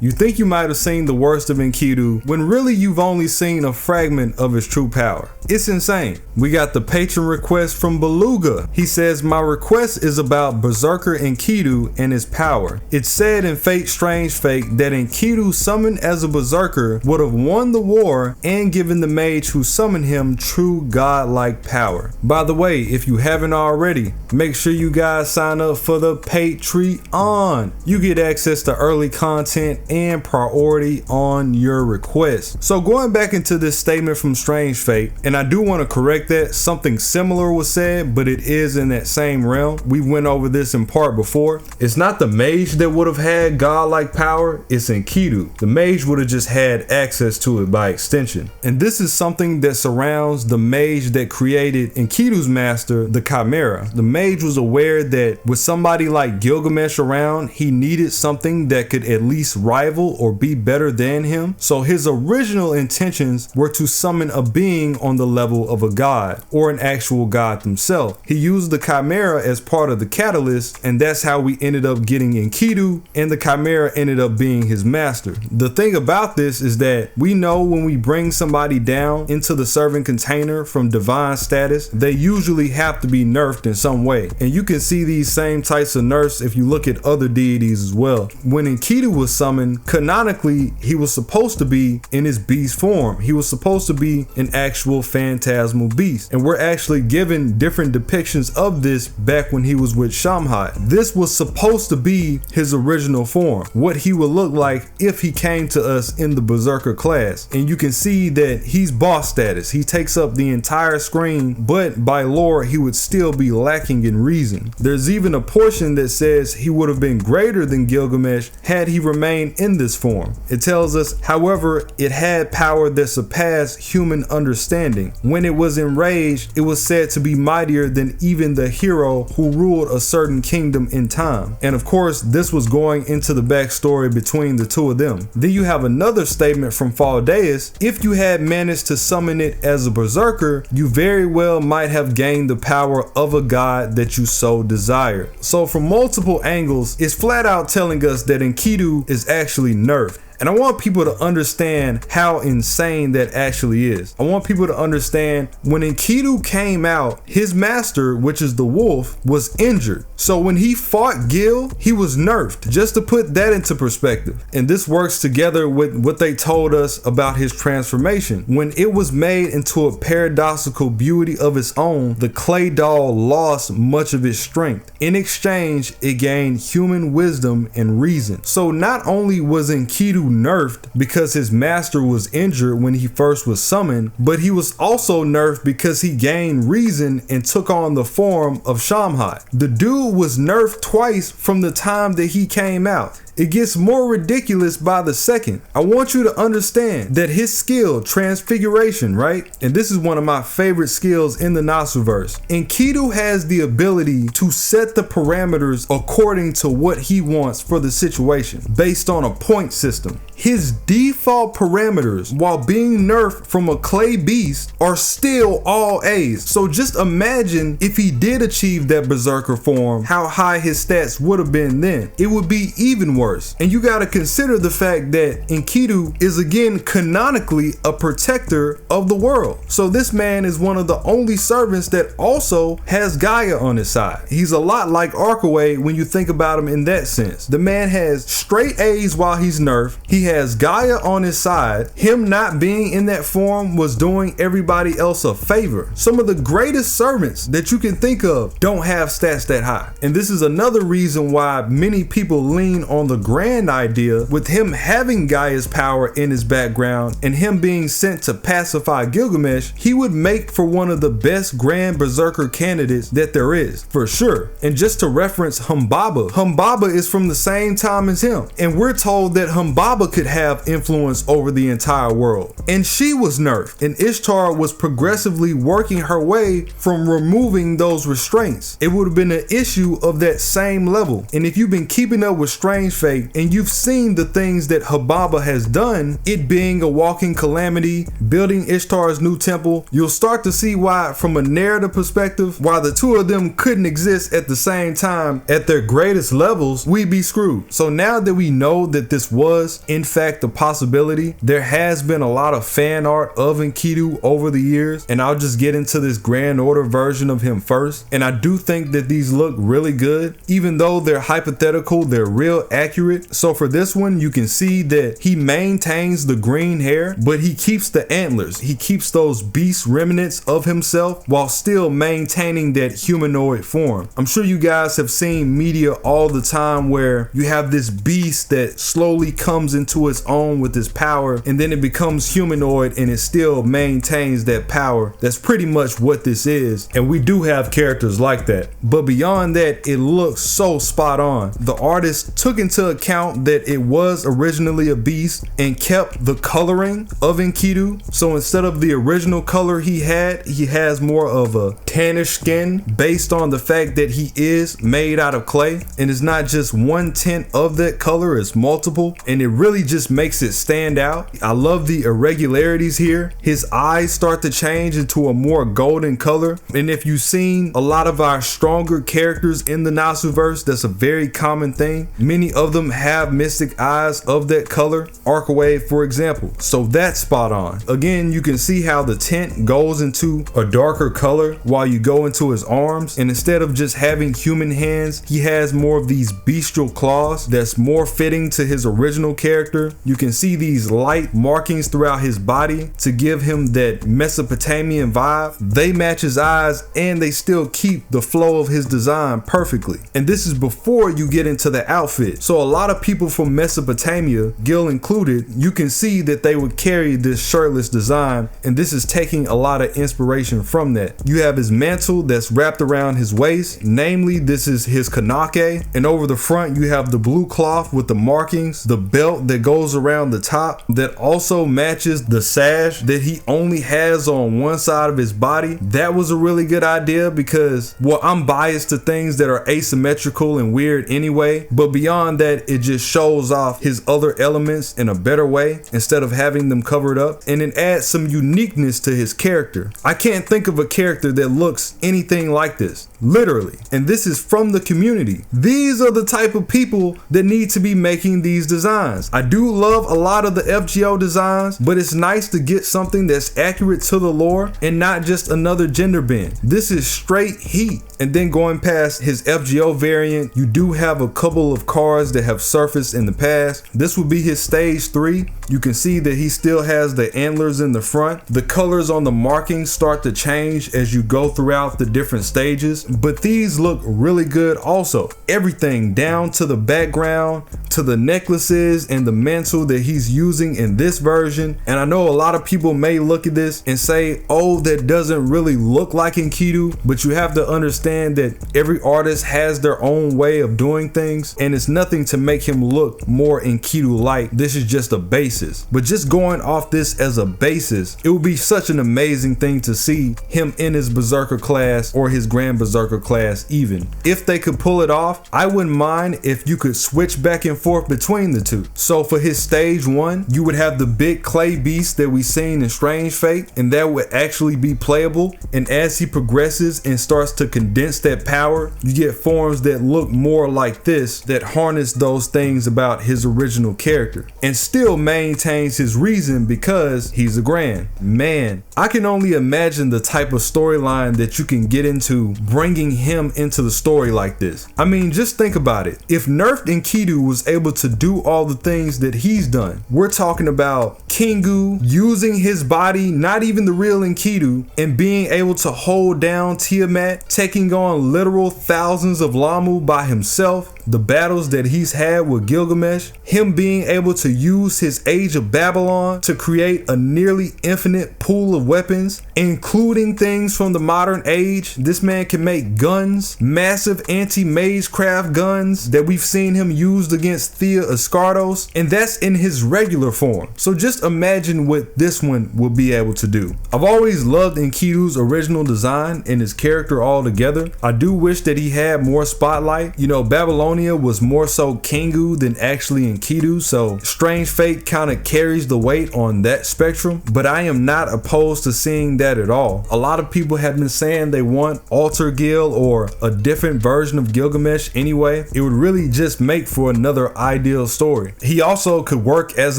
You think you might have seen the worst of Enkidu when really you've only seen a fragment of his true power. It's insane. We got the patron request from Beluga. He says, my request is about Berserker Enkidu and his power. It's said in Fate Strange Fate that Enkidu summoned as a Berserker would have won the war and given the mage who summoned him true godlike power. By the way, if you haven't already, make sure you guys sign up for the Patreon. You get access to early content and priority on your request. So going back into this statement from Strange Fate, and I do want to correct that, something similar was said, but it is in that same realm. We went over this in part before. It's not the mage that would have had godlike power, it's Enkidu. The mage would have just had access to it by extension. And this is something that surrounds the mage that created Enkidu's master, the Chimera. The mage was aware that with somebody like Gilgamesh around, he needed something that could at least rival or be better than him. So his original intentions were to summon a being on the level of a god or an actual god himself. He used the Chimera as part of the catalyst, and that's how we ended up getting Enkidu, and the Chimera ended up being his master. The thing about this is that we know when we bring somebody down into the servant container from divine status, they usually have to be nerfed in some way. And you can see these same types of nerfs if you look at other deities as well. When Enkidu was summoned, canonically, he was supposed to be in his beast form. He was supposed to be an actual phantasmal beast. And we're actually given different depictions of this back when he was with Shamhat. This was supposed to be his original form, what he would look like if he came to us in the Berserker class. And you can see that he's boss status. He takes up the entire screen, but by lore, he would still be lacking in reason. There's even a portion that says he would have been greater than Gilgamesh had he remained in this form. It tells us, however, it had power that surpassed human understanding. When it was enraged, it was said to be mightier than even the hero who ruled a certain kingdom in time. And of course, this was going into the backstory between the two of them. Then you have another statement from Faldeus. If you had managed to summon it as a Berserker, you very well might have gained the power of a god that you so desire. So from multiple angles, it's flat out telling us that Enkidu is actually nerfed. And I want people to understand how insane that actually is. I want people to understand when Enkidu came out, his master, which is the wolf, was injured. So when he fought Gil, he was nerfed, just to put that into perspective. And this works together with what they told us about his transformation. When it was made into a paradoxical beauty of its own, the clay doll lost much of its strength. In exchange, it gained human wisdom and reason. So not only was Enkidu nerfed because his master was injured when he first was summoned, but he was also nerfed because he gained reason and took on the form of Shamhat. The dude was nerfed twice from the time that he came out. It gets more ridiculous by the second. I want you to understand that his skill, Transfiguration, right? And this is one of my favorite skills in the Nasuverse. Enkidu has the ability to set the parameters according to what he wants for the situation, based on a point system. His default parameters, while being nerfed from a clay beast, are still all A's. So just imagine if he did achieve that Berserker form, how high his stats would have been then. It would be even worse. And you got to consider the fact that Enkidu is again canonically a protector of the world. So this man is one of the only servants that also has Gaia on his side. He's a lot like Arkaway when you think about him in that sense. The man has straight A's while he's nerfed. He has Gaia on his side. Him not being in that form was doing everybody else a favor. Some of the greatest servants that you can think of don't have stats that high. And this is another reason why many people lean on the grand idea with him having Gaia's power in his background and him being sent to pacify Gilgamesh. He would make for one of the best grand Berserker candidates that there is, for sure. And just to reference Humbaba is from the same time as him. And we're told that Humbaba could could have influence over the entire world. And she was nerfed, and Ishtar was progressively working her way from removing those restraints. It would have been an issue of that same level. And if you've been keeping up with Strange Fate and you've seen the things that Humbaba has done, it being a walking calamity, building Ishtar's new temple, you'll start to see why, from a narrative perspective, why the two of them couldn't exist at the same time at their greatest levels, we'd be screwed. So now that we know that this was in fact a possibility, there has been a lot of fan art of Enkidu over the years, and I'll just get into this Grand Order version of him first. And I do think that these look really good. Even though they're hypothetical, they're real accurate. So for this one, you can see that he maintains the green hair, but he keeps the antlers. He keeps those beast remnants of himself while still maintaining that humanoid form. I'm sure you guys have seen media all the time where you have this beast that slowly comes into its own with its power, and then it becomes humanoid and it still maintains that power. That's pretty much what this is, and we do have characters like that. But beyond that, it looks so spot on. The artist took into account that it was originally a beast and kept the coloring of Enkidu. So instead of the original color he has more of a tannish skin based on the fact that he is made out of clay, and it's not just one tint of that color, it's multiple, and it really just makes it stand out. I love the irregularities here. His eyes start to change into a more golden color, and if you've seen a lot of our stronger characters in the Nasuverse, that's a very common thing. Many of them have mystic eyes of that color, Archwave for example. So that's spot on. Again, you can see how the tint goes into a darker color while you go into his arms, and instead of just having human hands, he has more of these bestial claws that's more fitting to his original character. You can see these light markings throughout his body to give him that Mesopotamian vibe. They match his eyes and they still keep the flow of his design perfectly. And this is before you get into the outfit. So a lot of people from Mesopotamia, Gil included, you can see that they would carry this shirtless design, and this is taking a lot of inspiration from that. You have his mantle that's wrapped around his waist, namely this is his kanake, and over the front you have the blue cloth with the markings, the belt that goes around the top that also matches the sash that he only has on one side of his body. That was a really good idea because, well, I'm biased to things that are asymmetrical and weird anyway, but beyond that, it just shows off his other elements in a better way instead of having them covered up, and it adds some uniqueness to his character. I can't think of a character that looks anything like this, literally, and this is from the community. These are the type of people that need to be making these designs. I do love a lot of the FGO designs, but it's nice to get something that's accurate to the lore and not just another gender bend. This is straight heat. And then going past his FGO variant, you do have a couple of cards that have surfaced in the past. This would be his stage 3. You can see that he still has the antlers in the front. The colors on the markings start to change as you go throughout the different stages, but these look really good also. Everything down to the background, to the necklaces and the mantle that he's using in this version. And I know a lot of people may look at this and say, oh, that doesn't really look like Enkidu, but you have to understand that every artist has their own way of doing things, and it's nothing to make him look more Enkidu-like. This is just a basis. But just going off this as a basis, it would be such an amazing thing to see him in his Berserker class or his Grand Berserker class even. If they could pull it off, I wouldn't mind if you could switch back and forth between the two. So for his stage 1, you would have the big clay beast that we seen in Strange Fate, and that would actually be playable. And as he progresses and starts to condense that power, you get forms that look more like this, that harness those things about his original character and still maintains his reason because he's a grand. Man, I can only imagine the type of storyline that you can get into bringing him into the story like this. I mean, just think about it. If nerfed Enkidu was able to do all the things that he's done, we're talking about Kingu using his body, not even the real Enkidu, and being able to hold down Tiamat, taking on literal thousands of Lamu by himself, the battles that he's had with Gilgamesh, him being able to use his Age of Babylon to create a nearly infinite pool of weapons, including things from the modern age. This man can make guns, massive anti-magecraft guns that we've seen him used against Tsiah Ascardos, and that's in his regular form. So just imagine what this one will be able to do. I've always loved Enkidu's original design and his character altogether. I do wish that he had more spotlight. You know, Babylonia was more so Kingu than actually Enkidu, so Strange Fate kind of carries the weight on that spectrum, but I am not opposed to seeing that at all. A lot of people have been saying they want Alter Gil or a different version of Gilgamesh anyway. It would really just make for another ideal story. He also could work as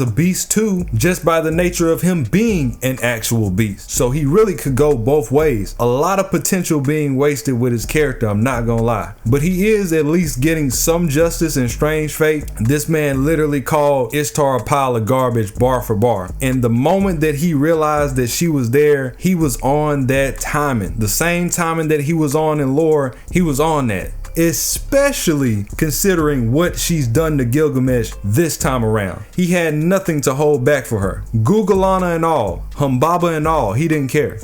a beast too, just by the nature of him being an actual beast. So he really could go both ways. A lot of potential being wasted with his character, I'm not gonna lie. But he is at least getting some justice in Strange Fate. This man literally called Ishtar a pile of garbage bar for bar. And the moment that he realized that she was there, he was on that timing. The same timing that he was on in lore, he was on that. Especially considering what she's done to Gilgamesh this time around. He had nothing to hold back for her. Gugalana and all, Humbaba and all, he didn't care.